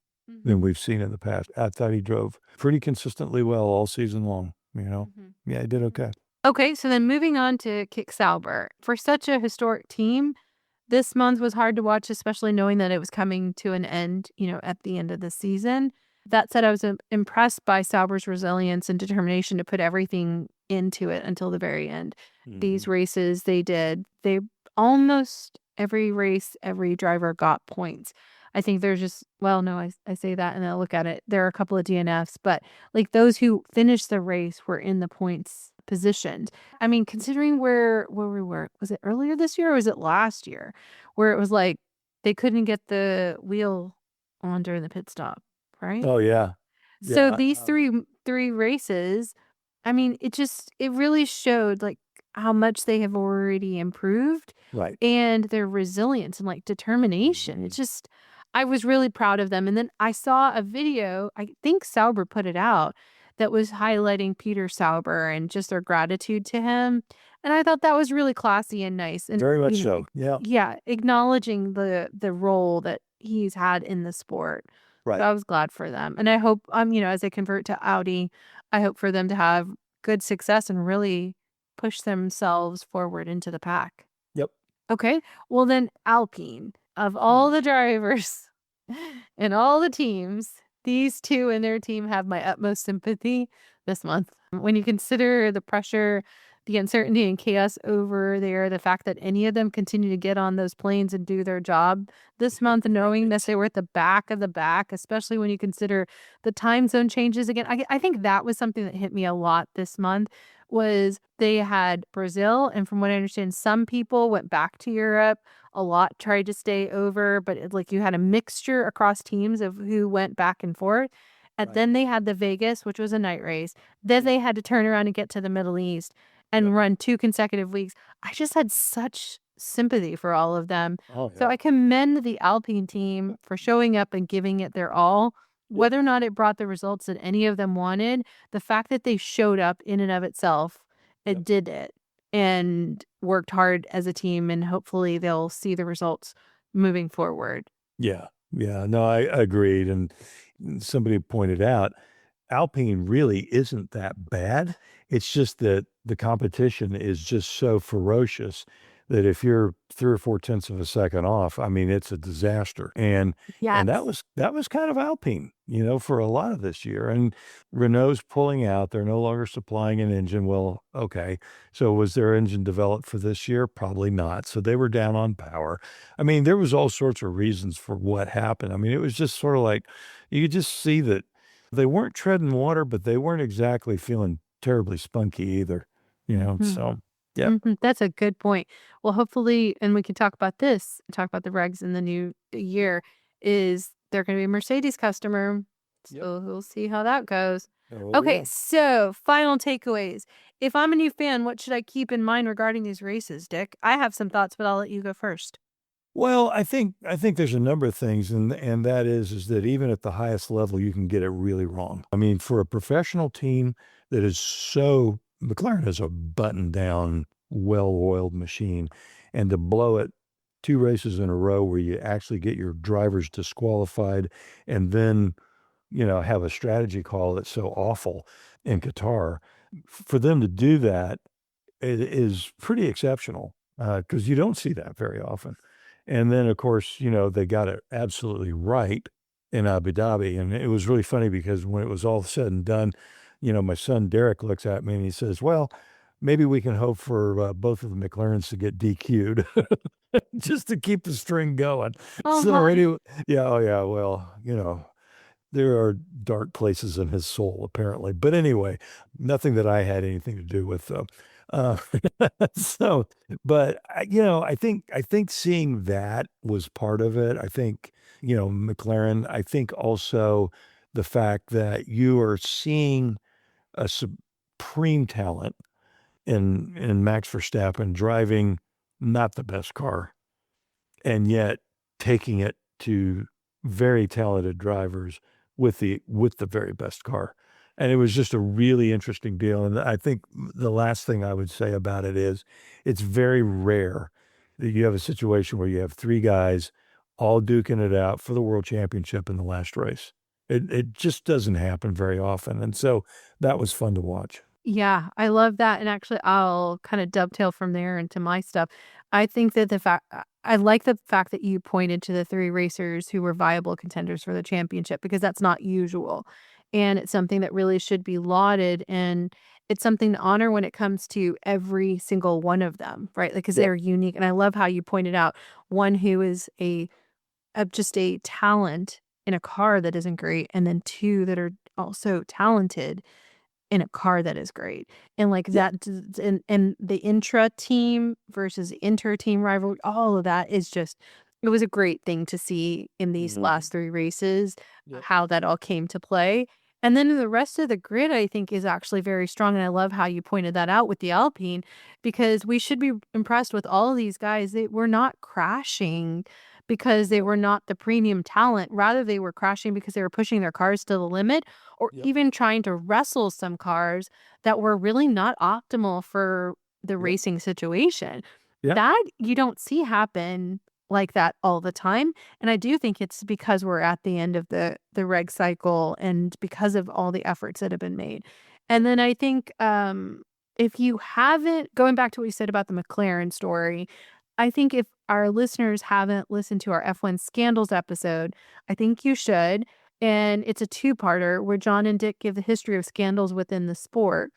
than Mhm. we've seen in the past. I thought he drove pretty consistently well all season long, you know? Mhm. Yeah, he did Mhm. okay. Okay, so then moving on to Kick Sauber. For such a historic team, this month was hard to watch, especially knowing that it was coming to an end, at the end of the season. That said, I was impressed by Sauber's resilience and determination to put everything into it until the very end. These Mhm. races they almost every race, every driver got points. I think there's just, well, no, I say that and I look at it. There are a couple of DNFs, but like those who finished the race were in the points positioned. I mean, considering where we were, was it earlier this year or was it last year? Where it was like they couldn't get the wheel on during the pit stop, right? Oh, yeah. So Yeah, these three races, I mean, it really showed like how much they have already improved right. and their resilience and like determination. Mhm. I was really proud of them. And then I saw a video, I think Sauber put it out, that was highlighting Peter Sauber and just their gratitude to him. And I thought that was really classy and nice. And Very much so. Yeah, yeah, acknowledging the role that he's had in the sport. So right. I was glad for them. And I hope, as they convert to Audi, I hope for them to have good success and really push themselves forward into the pack. Yep. Okay. Well, then Alpine, of Hmm. all the drivers and all the teams, these two and their team have my utmost sympathy this month. When you consider the pressure, the uncertainty and chaos over there, the fact that any of them continue to get on those planes and do their job this month, knowing that Right. they were at the back of the back, especially when you consider the time zone changes again. I think that was something that hit me a lot this month was they had Brazil, and from what I understand, some people went back to Europe. A lot tried to stay over, but like you had a mixture across teams of who went back and forth. And Right. then they had the Vegas, which was a night race. Then Yep. they had to turn around and get to the Middle East Yep. and run 2 consecutive weeks. I just had such sympathy for all of them. Oh, So yeah. I commend the Alpine team for showing up and giving it their all. Yep. Whether or not it brought the results that any of them wanted, the fact that they showed up in and of itself, Yep. it did it and worked hard as a team, and hopefully they'll see the results moving forward. Yeah. Yeah. No, I agreed. And somebody pointed out Alpine really isn't that bad. It's just that the competition is just so ferocious that if you're 3 or 4 tenths of a second off, I mean, it's a disaster. And that Yes. was kind of Alpine, for a lot of this year. And Renault's pulling out. They're no longer supplying an engine. Well, okay. So was their engine developed for this year? Probably not. So they were down on power. I mean, there was all sorts of reasons for what happened. I mean, it was just sort of like you could just see that they weren't treading water, but they weren't exactly feeling terribly spunky either, Mhm. so, yep, Mhm. That's a good point. Well, hopefully, and we can talk about this, talk about the regs in the new year, is they're going to be a Mercedes customer. yep. So we'll see how that goes. Oh, Okay, yeah. so final takeaways. If I'm a new fan, what should I keep in mind regarding these races, Dick? I have some thoughts, but I'll let you go first. Well, I think there's a number of things, and that is that even at the highest level, you can get it really wrong. I mean, for a professional team that is so McLaren is a buttoned-down, well-oiled machine, and to blow it 2 races in a row where you actually get your drivers disqualified and then have a strategy call that's so awful in Qatar. For them to do that is pretty exceptional, because you don't see that very often. And then, of course, they got it absolutely right in Abu Dhabi, and it was really funny because when it was all said and done, my son Derek looks at me and he says, "Well, maybe we can hope for, both of the McLarens to get DQ'd just to keep the string going." Oh So my. anyway, yeah, oh yeah, well, there are dark places in his soul, apparently. But anyway, nothing that I had anything to do with, though. Uh, so, but I think seeing that was part of it. I think, McLaren. I think also the fact that you are seeing a supreme talent in Max Verstappen driving not the best car, and yet taking it to very talented drivers with the very best car. And it was just a really interesting deal. And I think the last thing I would say about it is it's very rare that you have a situation where you have three guys all duking it out for the world championship in the last race. It just doesn't happen very often. And so that was fun to watch. Yeah, I love that, and actually, I'll kinda dovetail from there into my stuff. I think that I like the fact that you pointed to the 3 racers who were viable contenders for the championship because that's not usual, and it's something that really should be lauded, and it's something to honor when it comes to every single one of them, right? Like, 'cause Yep. they're unique, and I love how you pointed out one who is just a talent in a car that isn't great, and then 2 that are also talented in a car that is great. And like Yep. that and the intra team versus inter team rivalry, all of that is just it was a great thing to see in these Mhm. last 3 races, Yep. how that all came to play. And then the rest of the grid, I think, is actually very strong. And I love how you pointed that out with the Alpine, because we should be impressed with all of these guys. They were not crashing because they Yep. were not the premium talent. Rather, they were crashing because they were pushing their cars to the limit or Yep. even trying to wrestle some cars that were really not optimal for the Yep. racing situation. Yep. That you don't see happen like that all the time, and I do think it's because we're at the end of the reg cycle and because of all the efforts that have been made. And then I think, if you haven't going back to what you said about the McLaren story, I think if our listeners haven't listened to our F1 Scandals episode, I think you should, and it's a two-parter where John and Dick give the history of scandals within the sport.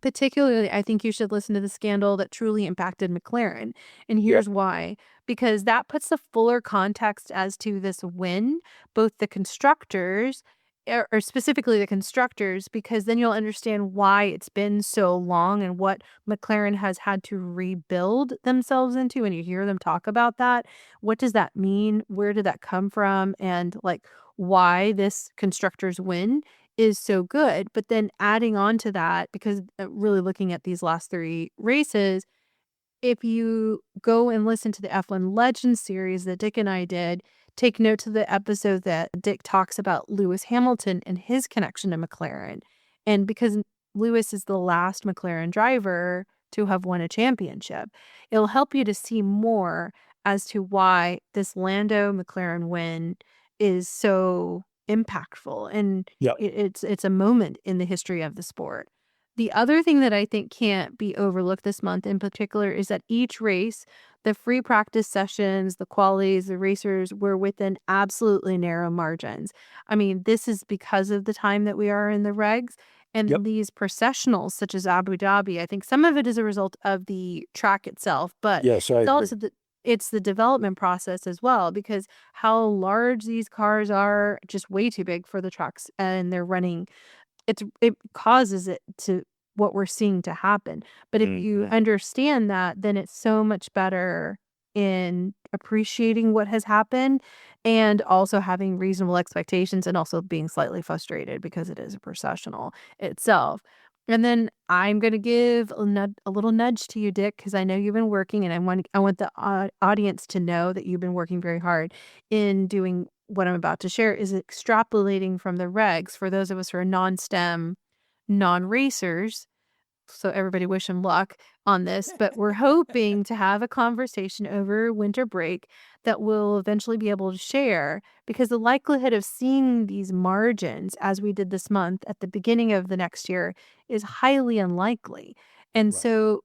Particularly, I think you should listen to the scandal that truly impacted McLaren, and Yep. here's why. Because that puts the fuller context as to this win, both the constructors or specifically the constructors, because then you'll understand why it's been so long and what McLaren has had to rebuild themselves into, and you hear them talk about that. What does that mean? Where did that come from? And, like, why this constructors win is so good, but then adding on to that, because, really looking at these last 3 races, if you go and listen to the F1 Legends series that Dick and I did, take note to the episode that Dick talks about Lewis Hamilton and his connection to McLaren, and because Lewis is the last McLaren driver to have won a championship, it'll help you to see more as to why this Lando McLaren win is so impactful, and Yep. it's a moment in the history of the sport. The other thing that I think can't be overlooked this month in particular is that each race, the free practice sessions, the qualities, the racers were within absolutely narrow margins. I mean, this is because of the time that we are in the regs Yep. and these processionals such as Abu Dhabi. I think some of it is a result of the track itself, but Yes, I it's agree. also it's the development process as well, because how large these cars are just way too big for the trucks, and they're running it causes it to what we're seeing to happen. But if you Mhm. understand that, then it's so much better in appreciating what has happened and also having reasonable expectations and also being slightly frustrated because it is a processional itself. And then I'm gonna give a little nudge to you, Dick, because I know you've been working, and I want the audience to know that you've been working very hard in doing what I'm about to share is extrapolating from the regs for those of us who are non-STEM, non-racers. So everybody wish him luck on this, but we're hoping to have a conversation over winter break that we'll eventually be able to share, because the likelihood of seeing these margins as we did this month at the beginning of the next year is highly unlikely. And Right. so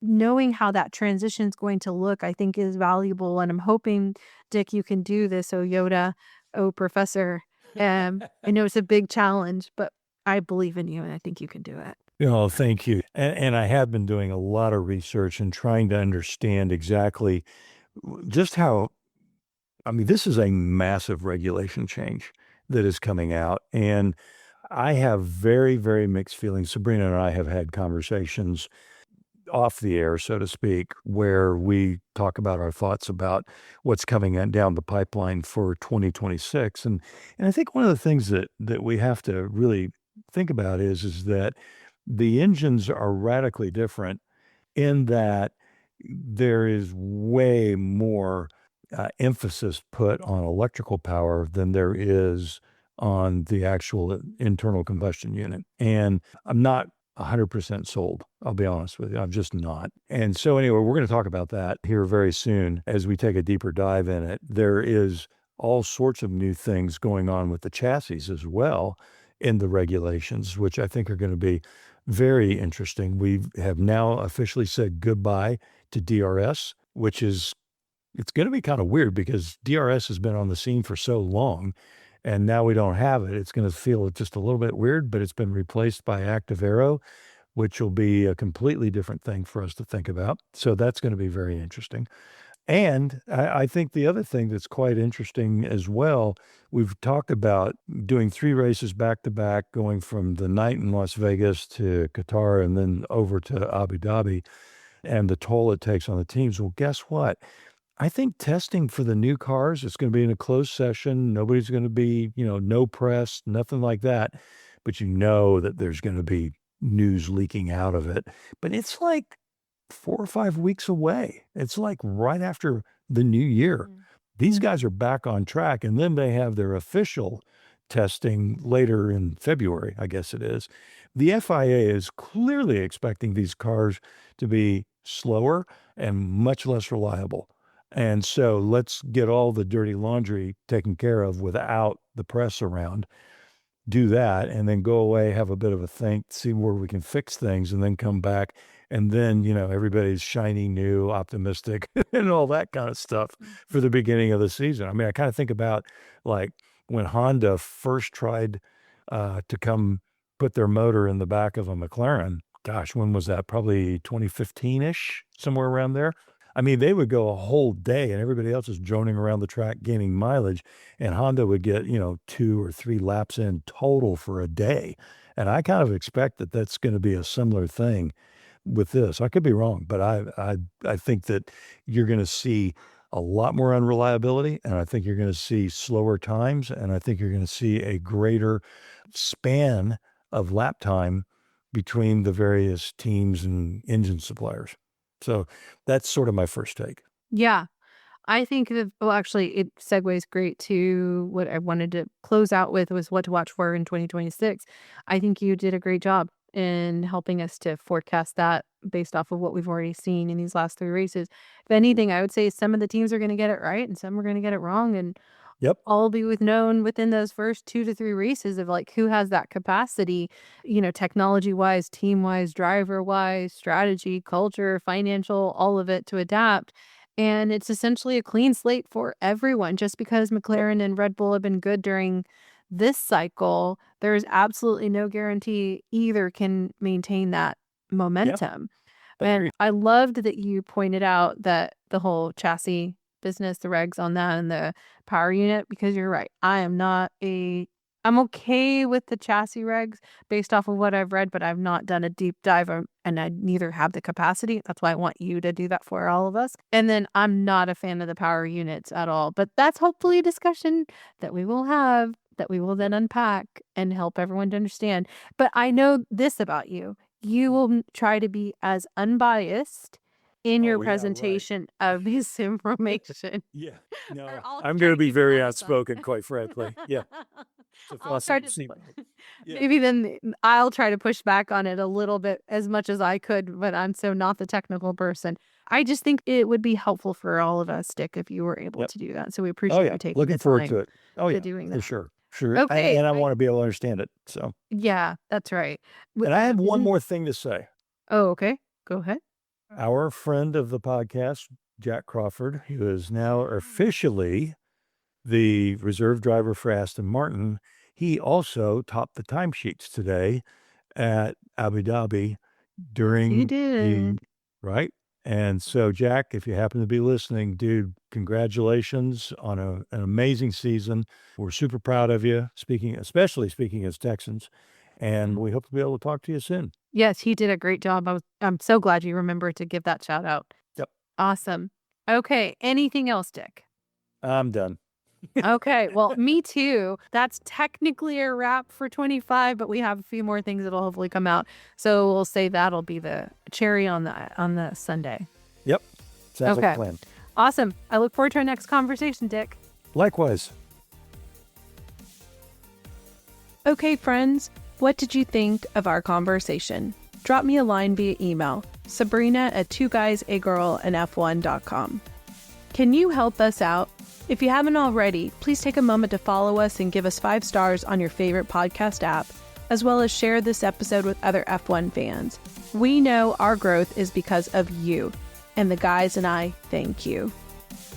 knowing how that transition is going to look, I think is valuable. And I'm hoping, Dick, you can do this. Oh, Yoda. Oh, Professor. I know it's a big challenge, but I believe in you and I think you can do it. Oh, thank you. And I have been doing a lot of research and trying to understand exactly just how, I mean, this is a massive regulation change that is coming out. And I have very, very mixed feelings. Sabrina and I have had conversations off the air, so to speak, where we talk about our thoughts about what's coming down the pipeline for 2026. And I think one of the things that we have to really think about is that the engines are radically different in that there is way more emphasis put on electrical power than there is on the actual internal combustion unit. And I'm not 100% sold. I'll be honest with you. I'm just not. And so anyway, we're going to talk about that here very soon as we take a deeper dive in it. There is all sorts of new things going on with the chassis as well in the regulations, which I think are going to be very interesting. We have now officially said goodbye to DRS, which is, it's going to be kind of weird because DRS has been on the scene for so long and now we don't have it. It's going to feel just a little bit weird, but it's been replaced by Active Aero, which will be a completely different thing for us to think about. So that's going to be very interesting. And I think the other thing that's quite interesting as well, we've talked about doing 3 races back to back, going from the night in Las Vegas to Qatar and then over to Abu Dhabi, and the toll it takes on the teams. Well, guess what? I think testing for the new cars, it's going to be in a closed session. Nobody's going to be, no press, nothing like that. But you know that there's going to be news leaking out of it. But it's like 4 or 5 weeks away. It's like right after the new year. These guys are back on track, and then they have their official testing later in February, I guess it is. The FIA is clearly expecting these cars to be slower and much less reliable. And so let's get all the dirty laundry taken care of without the press around. Do that and then go away, have a bit of a think, see where we can fix things, and then come back. And then, everybody's shiny, new, optimistic, and all that kind of stuff for the beginning of the season. I mean, I kind of think about like when Honda first tried to come put their motor in the back of a McLaren. Gosh, when was that? Probably 2015-ish, somewhere around there. I mean, they would go a whole day and everybody else is droning around the track gaining mileage, and Honda would get, 2 or 3 laps in total for a day. And I kind of expect that that's going to be a similar thing with this. I could be wrong, but I think that you're going to see a lot more unreliability, and I think you're going to see slower times, and I think you're going to see a greater span of lap time between the various teams and engine suppliers. So that's sort of my first take. Yeah. I think actually, it segues great to what I wanted to close out with was what to watch for in 2026. I think you did a great job in helping us to forecast that based off of what we've already seen in these last 3 races. If anything, I would say some of the teams are going to get it right and some are going to get it wrong. And Yep. all be known within those first 2 to 3 races of like who has that capacity, technology wise, team wise, driver wise, strategy, culture, financial, all of it to adapt. And it's essentially a clean slate for everyone. Just because McLaren and Red Bull have been good during this cycle, there's absolutely no guarantee either can maintain that momentum. And I loved that you pointed out that the whole chassis business, the regs on that and the power unit, because you're right. I'm okay with the chassis regs based off of what I've read, but I've not done a deep dive and I neither have the capacity. That's why I want you to do that for all of us. And then I'm not a fan of the power units at all, but that's hopefully a discussion that we will have, that we will then unpack and help everyone to understand. But I know this about you. You will try to be as unbiased in your presentation of this information. Yeah. No, I'm going to be very outspoken, quite frankly. Yeah. I'll try to, maybe then I'll try to push back on it a little bit as much as I could, but I'm so not the technical person. I just think it would be helpful for all of us, Dick, if you were able to do that. So we appreciate you taking Looking forward to it. doing that. For sure. Okay. And I want to be able to understand it. So yeah, that's right. And I have one more thing to say. Oh, okay. Go ahead. Our friend of the podcast, Jack Crawford, who is now officially the reserve driver for Aston Martin, he also topped the timesheets today at Abu Dhabi during right. And so, Jack, if you happen to be listening, dude, congratulations on an amazing season. We're super proud of you, especially speaking as Texans, and we hope to be able to talk to you soon. Yes, he did a great job. I'm so glad you remembered to give that shout out. Yep. Awesome. Okay. Anything else, Dick? I'm done. Okay. Well, me too. That's technically a wrap for 25, but we have a few more things that'll hopefully come out. So we'll say that'll be the cherry on the Sunday. Yep. Sounds like Okay. a plan. Awesome. I look forward to our next conversation, Dick. Likewise. Okay, friends, what did you think of our conversation? Drop me a line via email, sabrina@2guysaGirlandF1.com. Can you help us out? If you haven't already, please take a moment to follow us and give us 5 stars on your favorite podcast app, as well as share this episode with other F1 fans. We know our growth is because of you, and the guys and I thank you.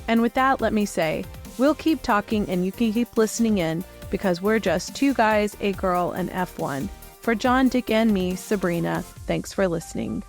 And with that, let me say, we'll keep talking and you can keep listening in, because we're just 2 guys, a girl, and F1. For John, Dick, and me, Sabrina, thanks for listening.